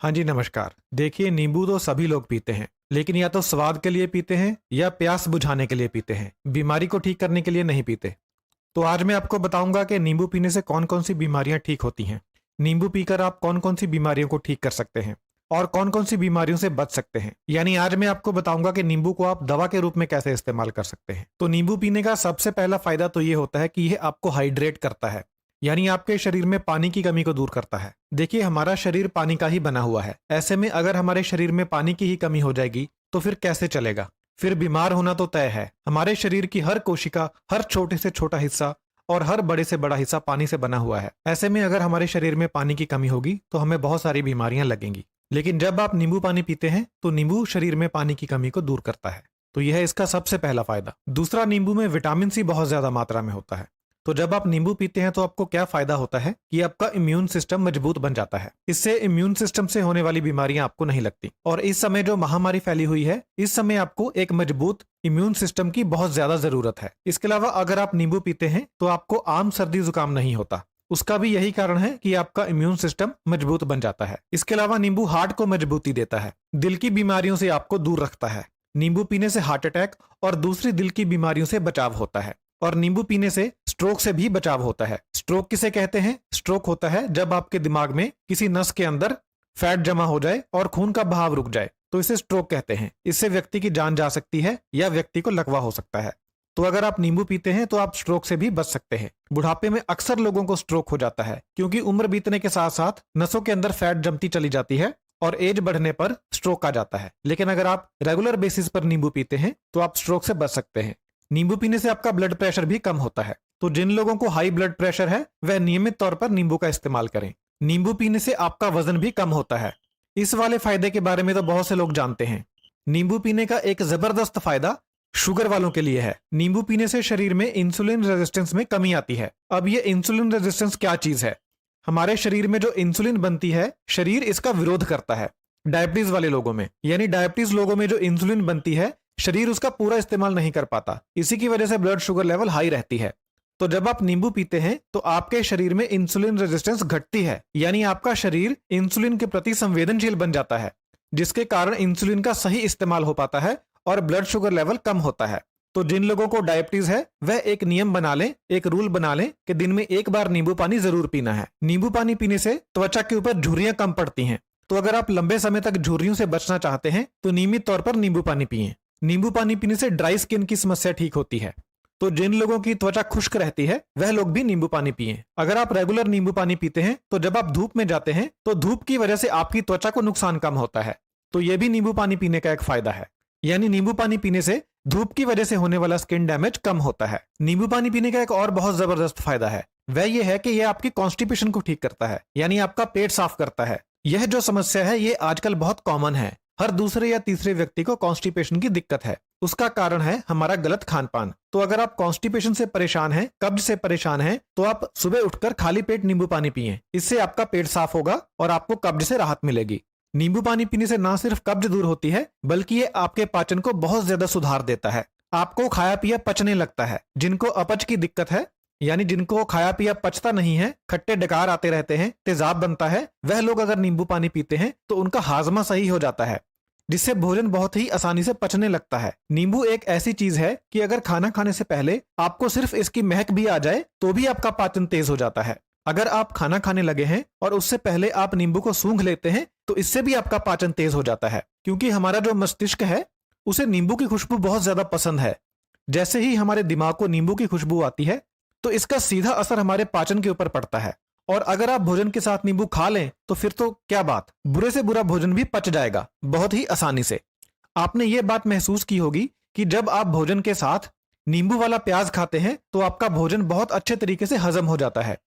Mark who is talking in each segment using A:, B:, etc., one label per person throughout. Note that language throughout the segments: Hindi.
A: हाँ जी, नमस्कार। देखिए, नींबू तो सभी लोग पीते हैं, लेकिन या तो स्वाद के लिए पीते हैं या प्यास बुझाने के लिए पीते हैं। बीमारी को ठीक करने के लिए नहीं पीते। तो आज मैं आपको बताऊंगा कि नींबू पीने से कौन-कौन सी बीमारियां ठीक होती हैं। नींबू पीकर आप कौन-कौन सी बीमारियों को ठीक कर सकते हैं और कौन-कौन सी बीमारियों से बच सकते हैं। यानी आज मैं आपको बताऊंगा कि नींबू को आप दवा के रूप में कैसे इस्तेमाल कर सकते हैं। तो नींबू पीने का सबसे पहला फायदा तो ये होता है कि यह आपको हाइड्रेट करता है, यानी आपके शरीर में पानी की कमी को दूर करता है। देखिए, हमारा शरीर पानी का ही बना हुआ है। ऐसे में अगर हमारे शरीर में पानी की ही कमी हो जाएगी तो फिर कैसे चलेगा। फिर बीमार होना तो तय है। हमारे शरीर की हर कोशिका, हर छोटे से छोटा हिस्सा और हर बड़े से बड़ा हिस्सा पानी से बना हुआ है। ऐसे में अगर हमारे शरीर में पानी की कमी होगी तो हमें बहुत सारी बीमारियां लगेंगी। लेकिन जब आप नींबू पानी पीते हैं तो नींबू शरीर में पानी की कमी को दूर करता है। तो यह है इसका सबसे पहला फायदा। दूसरा, नींबू में विटामिन सी बहुत ज्यादा मात्रा में होता है। तो जब आप नींबू पीते हैं तो आपको क्या फायदा होता है कि आपका इम्यून सिस्टम मजबूत बन जाता है। इससे इम्यून सिस्टम से होने वाली बीमारियां आपको नहीं लगती। और इस समय जो महामारी फैली हुई है, इस समय आपको एक मजबूत इम्यून सिस्टम की बहुत ज्यादा जरूरत है। इसके अलावा अगर आप नींबू पीते हैं तो आपको आम सर्दी जुकाम नहीं होता। उसका भी यही कारण है कि आपका इम्यून सिस्टम मजबूत बन जाता है। इसके अलावा नींबू हार्ट को मजबूती देता है, दिल की बीमारियों से आपको दूर रखता है। नींबू पीने से हार्ट अटैक और दूसरी दिल की बीमारियों से बचाव होता है। और नींबू पीने से स्ट्रोक से भी बचाव होता है। स्ट्रोक किसे कहते हैं? स्ट्रोक होता है जब आपके दिमाग में किसी नस के अंदर फैट जमा हो जाए और खून का बहाव रुक जाए, तो इसे स्ट्रोक कहते हैं। इससे व्यक्ति की जान जा सकती है या व्यक्ति को लकवा हो सकता है। तो अगर आप नींबू पीते हैं तो आप स्ट्रोक से भी बच सकते हैं। बुढ़ापे में अक्सर लोगों को स्ट्रोक हो जाता है क्योंकि उम्र बीतने के साथ साथ नसों के अंदर फैट जमती चली जाती है और एज बढ़ने पर स्ट्रोक आ जाता है। लेकिन अगर आप रेगुलर बेसिस पर नींबू पीते हैं तो आप स्ट्रोक से बच सकते हैं। नींबू पीने से आपका ब्लड प्रेशर भी कम होता है। तो जिन लोगों को हाई ब्लड प्रेशर है वह नियमित तौर पर नींबू का इस्तेमाल करें। नींबू पीने से आपका वजन भी कम होता है। इस वाले फायदे के बारे में तो बहुत से लोग जानते हैं। नींबू पीने का एक जबरदस्त फायदा शुगर वालों के लिए है। नींबू पीने से शरीर में इंसुलिन रेजिस्टेंस में कमी आती है। अब ये इंसुलिन रेजिस्टेंस क्या चीज है? हमारे शरीर में जो इंसुलिन बनती है, शरीर इसका विरोध करता है। डायबिटीज वाले लोगों में, यानी डायबिटीज लोगों में जो इंसुलिन बनती है, शरीर उसका पूरा इस्तेमाल नहीं कर पाता। इसी की वजह से ब्लड शुगर लेवल हाई रहती है। तो जब आप नींबू पीते हैं तो आपके शरीर में इंसुलिन रेजिस्टेंस घटती है, यानी आपका शरीर इंसुलिन के प्रति संवेदनशील बन जाता है, जिसके कारण इंसुलिन का सही इस्तेमाल हो पाता है और ब्लड शुगर लेवल कम होता है। तो जिन लोगों को डायबिटीज है वह एक नियम बना लें, एक रूल बना लें कि दिन में एक बार नींबू पानी जरूर पीना है। नींबू पानी पीने से त्वचा के ऊपर झुर्रियां कम पड़ती हैं। तो अगर आप लंबे समय तक झुर्रियों से बचना चाहते हैं तो नियमित तौर पर नींबू पानी पिएं। नींबू पानी पीने से ड्राई स्किन की समस्या ठीक होती है। तो जिन लोगों की त्वचा खुश्क रहती है वह लोग भी नींबू पानी पिएं। अगर आप रेगुलर नींबू पानी पीते हैं तो जब आप धूप में जाते हैं तो धूप की वजह से आपकी त्वचा को नुकसान कम होता है। तो यह भी नींबू पानी पीने का एक फायदा है। यानी नींबू पानी पीने से धूप की वजह से होने वाला स्किन डैमेज कम होता है। नींबू पानी पीने का एक और बहुत जबरदस्त फायदा है, वह यह है कि यह आपकी कॉन्स्टिपेशन को ठीक करता है, यानी आपका पेट साफ करता है। यह जो समस्या है ये आजकल बहुत कॉमन है। हर दूसरे या तीसरे व्यक्ति को कॉन्स्टिपेशन की दिक्कत है। उसका कारण है हमारा गलत खान पान। तो अगर आप कॉन्स्टिपेशन से परेशान हैं, कब्ज से परेशान हैं, तो आप सुबह उठकर खाली पेट नींबू पानी पिएं। इससे आपका पेट साफ होगा और आपको कब्ज से राहत मिलेगी। नींबू पानी पीने से ना सिर्फ कब्ज दूर होती है बल्कि ये आपके पाचन को बहुत ज्यादा सुधार देता है। आपको खाया पिया पचने लगता है। जिनको अपच की दिक्कत है, यानी जिनको खाया पिया पचता नहीं है, खट्टे डकार आते रहते हैं, तेजाब बनता है, वह लोग अगर नींबू पानी पीते हैं तो उनका हाजमा सही हो जाता है, जिससे भोजन बहुत ही आसानी से पचने लगता है। नींबू एक ऐसी चीज है कि अगर खाना खाने से पहले आपको सिर्फ इसकी महक भी आ जाए तो भी आपका पाचन तेज हो जाता है। अगर आप खाना खाने लगे हैं और उससे पहले आप नींबू को सूंघ लेते हैं तो इससे भी आपका पाचन तेज हो जाता है, क्योंकि हमारा जो मस्तिष्क है उसे नींबू की खुशबू बहुत ज्यादा पसंद है। जैसे ही हमारे दिमाग को नींबू की खुशबू आती है तो इसका सीधा असर हमारे पाचन के ऊपर पड़ता है। और अगर आप भोजन के साथ नींबू खा लें तो फिर तो क्या बात, बुरे से बुरा भोजन भी पच जाएगा बहुत ही आसानी से। आपने ये बात महसूस की होगी कि जब आप भोजन के साथ नींबू वाला प्याज खाते हैं तो आपका भोजन बहुत अच्छे तरीके से हजम हो जाता है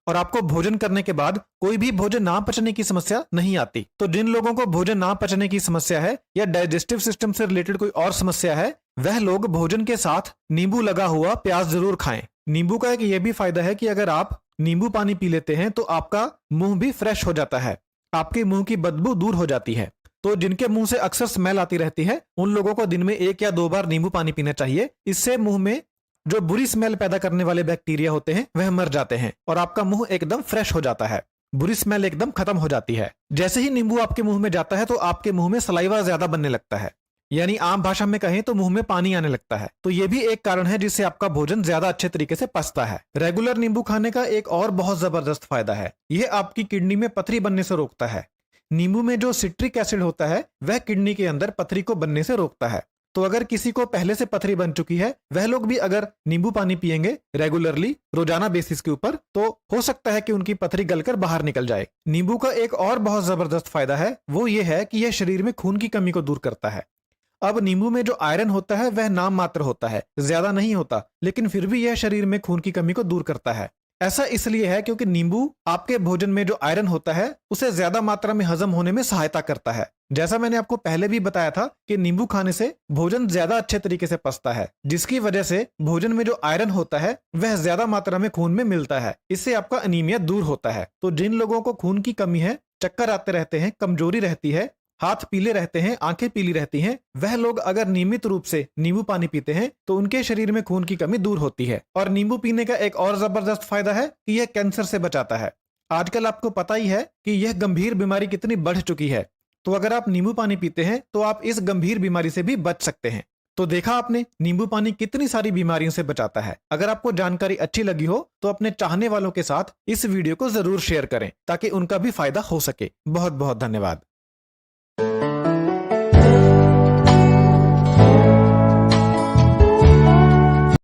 A: और आपको भोजन करने के बाद कोई भी भोजन ना पचने की समस्या नहीं आती। तो जिन लोगों को भोजन ना पचने की समस्या है या डाइजेस्टिव सिस्टम से रिलेटेड कोई और समस्या है, वह लोग भोजन के साथ नींबू लगा हुआ प्याज जरूर खाएं। नींबू का एक यह भी फायदा है कि अगर आप नींबू पानी पी लेते हैं तो आपका मुंह भी फ्रेश हो जाता है, आपके मुंह की बदबू दूर हो जाती है। तो जिनके मुंह से अक्सर स्मेल आती रहती है उन लोगों को दिन में 1 या 2 बार नींबू पानी पीना चाहिए। इससे मुंह में जो बुरी स्मेल पैदा करने वाले बैक्टीरिया होते हैं वह मर जाते हैं और आपका मुंह एकदम फ्रेश हो जाता है। बुरी स्मेल एकदम खत्म हो जाती है। जैसे ही नींबू आपके मुंह में जाता है तो आपके मुंह में सलाइवा ज्यादा बनने लगता है, यानी आम भाषा में कहें तो मुंह में पानी आने लगता है। तो ये भी एक कारण है जिससे आपका भोजन ज्यादा अच्छे तरीके से पचता है। रेगुलर नींबू खाने का एक और बहुत जबरदस्त फायदा है, यह आपकी किडनी में पथरी बनने से रोकता है। नींबू में जो सिट्रिक एसिड होता है वह किडनी के अंदर पथरी को बनने से रोकता है। तो अगर किसी को पहले से पथरी बन चुकी है, वह लोग भी अगर नींबू पानी पिएंगे रेगुलरली रोजाना बेसिस के ऊपर, तो हो सकता है कि उनकी पथरी गलकर बाहर निकल जाए। नींबू का एक और बहुत जबरदस्त फायदा है, वो ये है कि यह शरीर में खून की कमी को दूर करता है। अब नींबू में जो आयरन होता है वह नाम मात्र होता है, ज्यादा नहीं होता, लेकिन फिर भी यह शरीर में खून की कमी को दूर करता है। ऐसा इसलिए है क्योंकि नींबू आपके भोजन में जो आयरन होता है उसे ज्यादा मात्रा में हजम होने में सहायता करता है। जैसा मैंने आपको पहले भी बताया था कि नींबू खाने से भोजन ज्यादा अच्छे तरीके से पचता है, जिसकी वजह से भोजन में जो आयरन होता है वह ज्यादा मात्रा में खून में मिलता है। इससे आपका अनीमिया दूर होता है। तो जिन लोगों को खून की कमी है, चक्कर आते रहते हैं, कमजोरी रहती है, हाथ पीले रहते हैं, आंखें पीली रहती हैं, वह लोग अगर नियमित रूप से नींबू पानी पीते हैं तो उनके शरीर में खून की कमी दूर होती है। और नींबू पीने का एक और जबरदस्त फायदा है कि यह कैंसर से बचाता है। आजकल आपको पता ही है कि यह गंभीर बीमारी कितनी बढ़ चुकी है, तो अगर आप नींबू पानी पीते हैं तो आप इस गंभीर बीमारी से भी बच सकते हैं। तो देखा आपने, नींबू पानी कितनी सारी बीमारियों से बचाता है। अगर आपको जानकारी अच्छी लगी हो तो अपने चाहने वालों के साथ इस वीडियो को जरूर शेयर करें ताकि उनका भी फायदा हो सके। बहुत बहुत धन्यवाद।